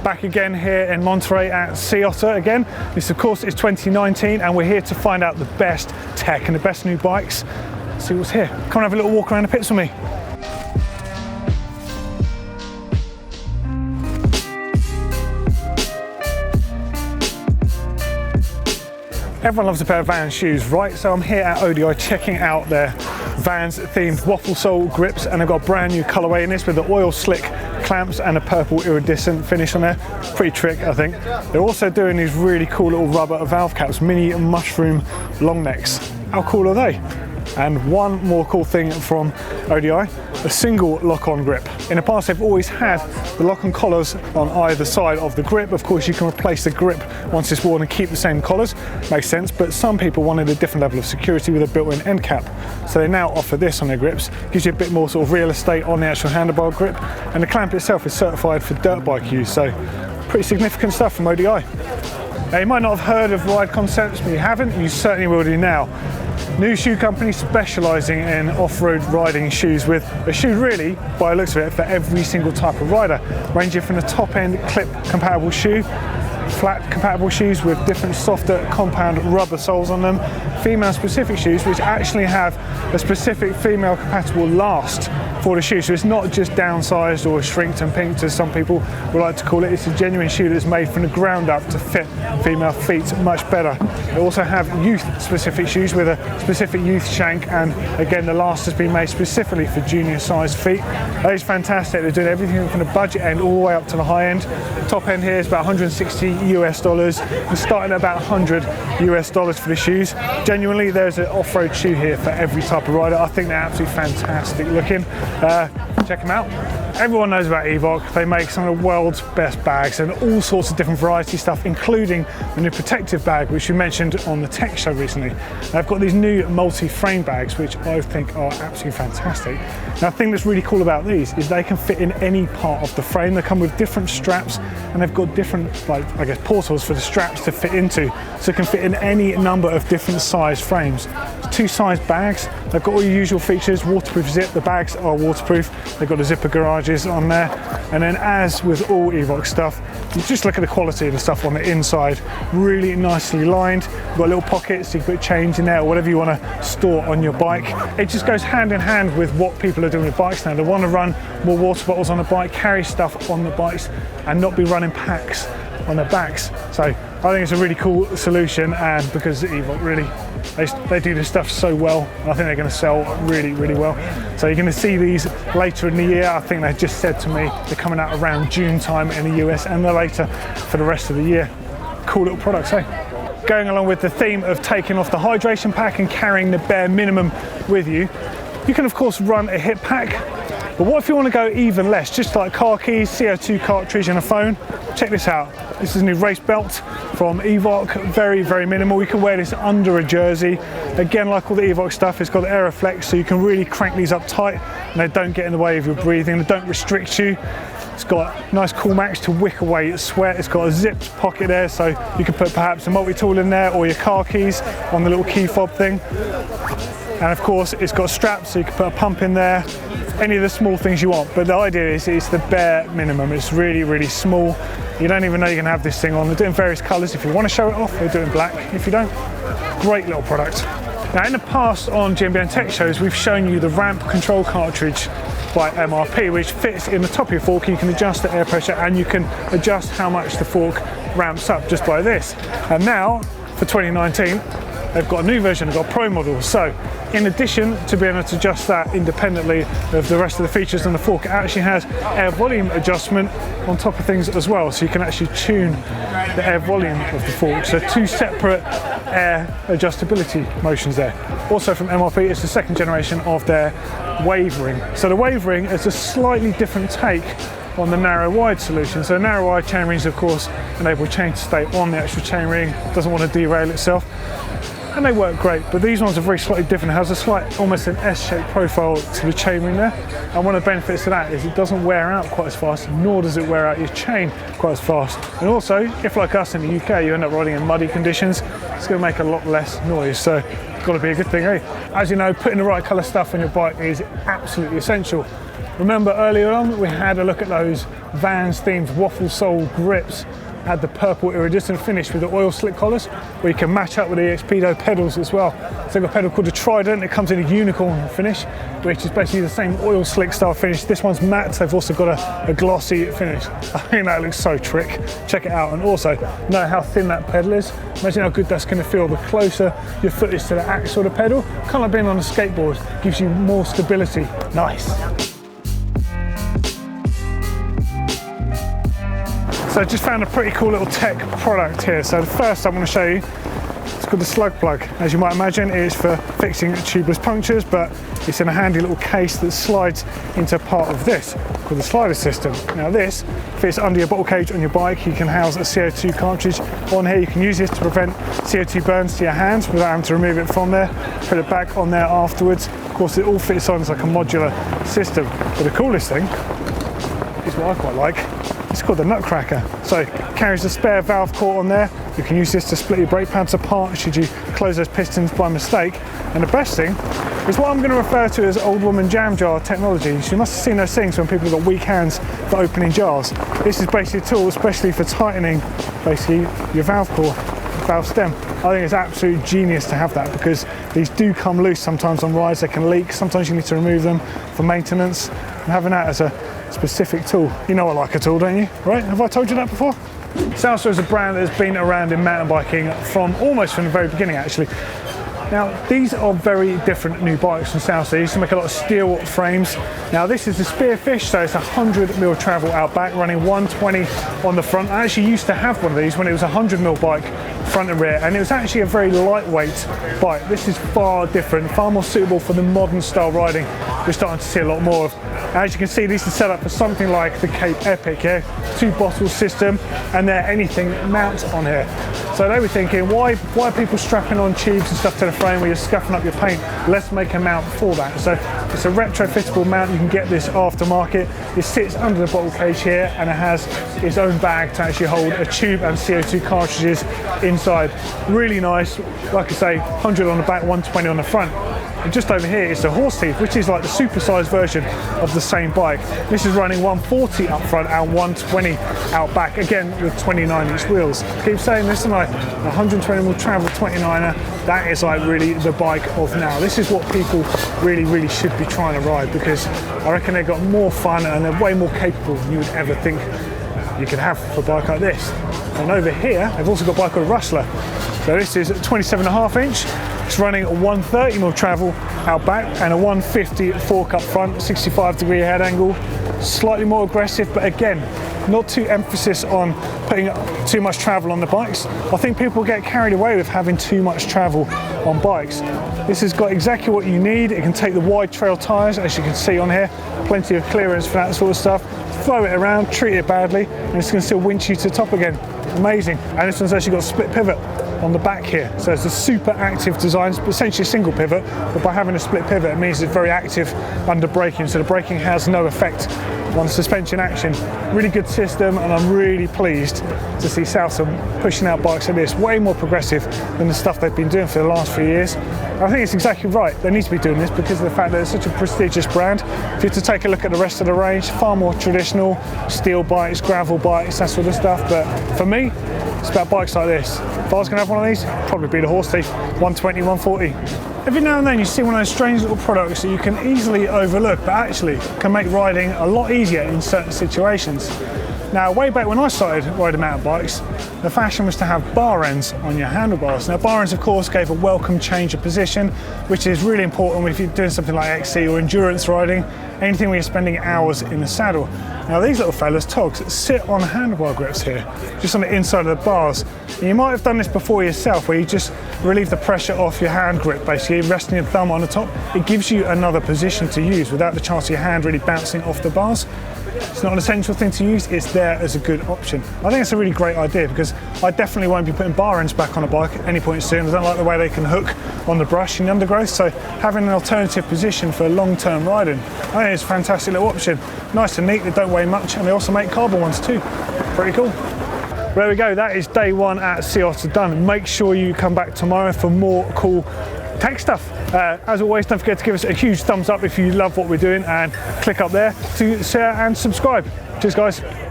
Back again here in Monterey at Otter again. This of course is 2019 and we're here to find out the best tech and the best new bikes. See what's here. Come and have a little walk around the pits with me. Everyone loves a pair of Vans shoes, right? So I'm here at ODI checking out their Vans themed waffle sole grips, and they've got a brand new colorway in this with the oil slick clamps and a purple iridescent finish on there. Pretty trick, I think. They're also doing these really cool little rubber valve caps, mini mushroom long necks. How cool are they? And one more cool thing from ODI, a single lock-on grip. In the past, they've always had the lock-on collars on either side of the grip. Of course, you can replace the grip once it's worn and keep the same collars. Makes sense, but some people wanted a different level of security with a built-in end cap. So they now offer this on their grips. Gives you a bit more sort of real estate on the actual handlebar grip. And the clamp itself is certified for dirt bike use, so pretty significant stuff from ODI. Now, you might not have heard of Ride Concepts, but you haven't, you certainly will do now. New shoe company specialising in off-road riding shoes, with a shoe really, by the looks of it, for every single type of rider, ranging from the top-end clip compatible shoe, flat compatible shoes with different softer compound rubber soles on them, female specific shoes which actually have a specific female compatible last for the shoe, so it's not just downsized or shrinked and pinked as some people would like to call it. It's a genuine shoe that's made from the ground up to fit female feet much better. They also have youth specific shoes with a specific youth shank, and again the last has been made specifically for junior sized feet. That is fantastic. They're doing everything from the budget end all the way up to the high end. Top end here is about $160 US. We're starting at about $100 US for the shoes. Genuinely, there's an off-road shoe here for every type of rider. I think they're absolutely fantastic looking. Check them out. Everyone knows about Evoke. They make some of the world's best bags and all sorts of different variety stuff, including the new protective bag, which we mentioned on the tech show recently. They've got these new multi-frame bags, which I think are absolutely fantastic. Now, the thing that's really cool about these is they can fit in any part of the frame. They come with different straps, and they've got different, like, I guess, portals for the straps to fit into, so it can fit in any number of different size frames. Two size bags. They've got all your usual features, waterproof zip. The bags are waterproof. They've got the zipper garages on there. And then, as with all Evoke stuff, you just look at the quality of the stuff on the inside. Really nicely lined. You've got little pockets so you can put change in there or whatever you want to store on your bike. It just goes hand in hand with what people are doing with bikes now. They want to run more water bottles on the bike, carry stuff on the bikes, and not be running packs on their backs. So I think it's a really cool solution, and because Evoke really, they do this stuff so well, I think they're going to sell really, really well. So you're going to see these later in the year. I think they just said to me they're coming out around June time in the US, and they're later for the rest of the year. Cool little products, eh? Going along with the theme of taking off the hydration pack and carrying the bare minimum with you, you can of course run a hip pack. But what if you want to go even less, just like car keys, CO2 cartridge and a phone? Check this out. This is a new race belt from Evoke, very, very minimal. You can wear this under a jersey. Again, like all the Evoke stuff, it's got Aeroflex, so you can really crank these up tight and they don't get in the way of your breathing, they don't restrict you. It's got nice cool max to wick away sweat. It's got a zipped pocket there, so you can put perhaps a multi-tool in there or your car keys on the little key fob thing. And of course, it's got straps, so you can put a pump in there, any of the small things you want. But the idea is it's the bare minimum. It's really, really small. You don't even know you can have this thing on. They're doing various colors. If you want to show it off, they're doing black. If you don't, great little product. Now, in the past on GMBN Tech shows, we've shown you the ramp control cartridge by MRP, which fits in the top of your fork. You can adjust the air pressure and you can adjust how much the fork ramps up just by this. And now, for 2019, they've got a new version, they've got Pro models. So in addition to being able to adjust that independently of the rest of the features on the fork, it actually has air volume adjustment on top of things as well. So you can actually tune the air volume of the fork. So two separate air adjustability motions there. Also from MRP, it's the second generation of their wave ring. So the wave ring is a slightly different take on the narrow wide solution. So narrow wide chain rings, of course, enable chain to stay on the actual chain ring, doesn't want to derail itself. And they work great, but these ones are very slightly different. It has a slight, almost an S-shaped profile to the chain ring there. And one of the benefits of that is it doesn't wear out quite as fast, nor does it wear out your chain quite as fast. And also, if like us in the UK, you end up riding in muddy conditions, it's going to make a lot less noise. So it's got to be a good thing, eh? As you know, putting the right colour stuff on your bike is absolutely essential. Remember earlier on we had a look at those Vans themed waffle sole grips, had the purple iridescent finish with the oil slick collars, where you can match up with the Speedo pedals as well. So they've got a pedal called the Trident. It comes in a unicorn finish, which is basically the same oil slick style finish. This one's matte. They've also got a glossy finish. I think that looks so trick. Check it out. And also know how thin that pedal is. Imagine how good that's going to feel the closer your foot is to the axle of the pedal. Kind of like being on a skateboard, gives you more stability. Nice. So I just found a pretty cool little tech product here. So the first I'm going to show you, it's called the slug plug. As you might imagine, it is for fixing tubeless punctures, but it's in a handy little case that slides into part of this, called the slider system. Now this fits under your bottle cage on your bike. You can house a CO2 cartridge on here. You can use this to prevent CO2 burns to your hands without having to remove it from there. Put it back on there afterwards. Of course, it all fits on as like a modular system. But the coolest thing is what I quite like. It's called the Nutcracker. So it carries a spare valve core on there. You can use this to split your brake pads apart should you close those pistons by mistake. And the best thing is what I'm going to refer to as old woman jam jar technology. So you must have seen those things when people have got weak hands for opening jars. This is basically a tool especially for tightening basically your valve core, valve stem. I think it's absolute genius to have that because these do come loose sometimes on rides. They can leak. Sometimes you need to remove them for maintenance. And having that as a specific tool. You know I like a tool, don't you? Right? Have I told you that before? Salsa is a brand that's been around in mountain biking almost from the very beginning actually. Now these are very different new bikes from Salsa. They used to make a lot of steel frames. Now this is the Spearfish, so it's a 100mm travel out back running 120 on the front. I actually used to have one of these when it was a 100mm bike front and rear, and it was actually a very lightweight bike. This is far different, far more suitable for the modern style riding we're starting to see a lot more of. As you can see, these are set up for something like the Cape Epic, yeah? 2-bottle system, and they're anything mount on here. So they were thinking, why are people strapping on tubes and stuff to the frame where you're scuffing up your paint? Let's make a mount for that. So it's a retrofittable mount. You can get this aftermarket. It sits under the bottle cage here, and it has its own bag to actually hold a tube and CO2 cartridges inside. Really nice. Like I say, 100 on the back, 120 on the front. And just over here is the horse teeth, which is like the supersized version of the same bike. This is running 140 up front and 120 out back, again with 29-inch wheels. Keep saying this, and like 120mm travel 29er, that is like really the bike of now. This is what people really should be trying to ride, because I reckon they've got more fun and they're way more capable than you would ever think you could have for a bike like this. And over here, they've also got a bike called Rustler. So this is 27.5-inch. It's running a 130mm travel out back and a 150 fork up front, 65-degree head angle. Slightly more aggressive, but again, not too emphasis on putting too much travel on the bikes. I think people get carried away with having too much travel on bikes. This has got exactly what you need. It can take the wide trail tyres, as you can see on here. Plenty of clearance for that sort of stuff. Throw it around, treat it badly, and it's going to still winch you to the top again. Amazing. And this one's actually got a split pivot on the back here. So it's a super active design. It's essentially a single pivot, but by having a split pivot, it means it's very active under braking. So the braking has no effect on suspension action. Really good system, and I'm really pleased to see Salsa pushing out bikes like this, way more progressive than the stuff they've been doing for the last few years. I think it's exactly right. They need to be doing this because of the fact that it's such a prestigious brand. If you were to take a look at the rest of the range, far more traditional, steel bikes, gravel bikes, that sort of stuff. But for me, it's about bikes like this. If I was going to have one of these, it'd probably be the horse teeth, 120, 140. Every now and then you see one of those strange little products that you can easily overlook, but actually can make riding a lot easier in certain situations. Now, way back when I started riding mountain bikes, the fashion was to have bar ends on your handlebars. Now, bar ends, of course, gave a welcome change of position, which is really important if you're doing something like XC or endurance riding, anything where you're spending hours in the saddle. Now, these little fellas, togs, sit on handlebar grips here, just on the inside of the bars. And you might have done this before yourself, where you just relieve the pressure off your hand grip, basically resting your thumb on the top. It gives you another position to use without the chance of your hand really bouncing off the bars. It's not an essential thing to use, it's there as a good option. I think it's a really great idea, because I definitely won't be putting bar ends back on a bike at any point soon. I don't like the way they can hook on the brush in the undergrowth, so having an alternative position for long-term riding, I think it's a fantastic little option. Nice and neat, they don't weigh much, and they also make carbon ones too. Pretty cool. There we go, that is day one at Sea Otter done. Make sure you come back tomorrow for more cool tech stuff. As always, don't forget to give us a huge thumbs up if you love what we're doing, and click up there to share and subscribe. Cheers guys.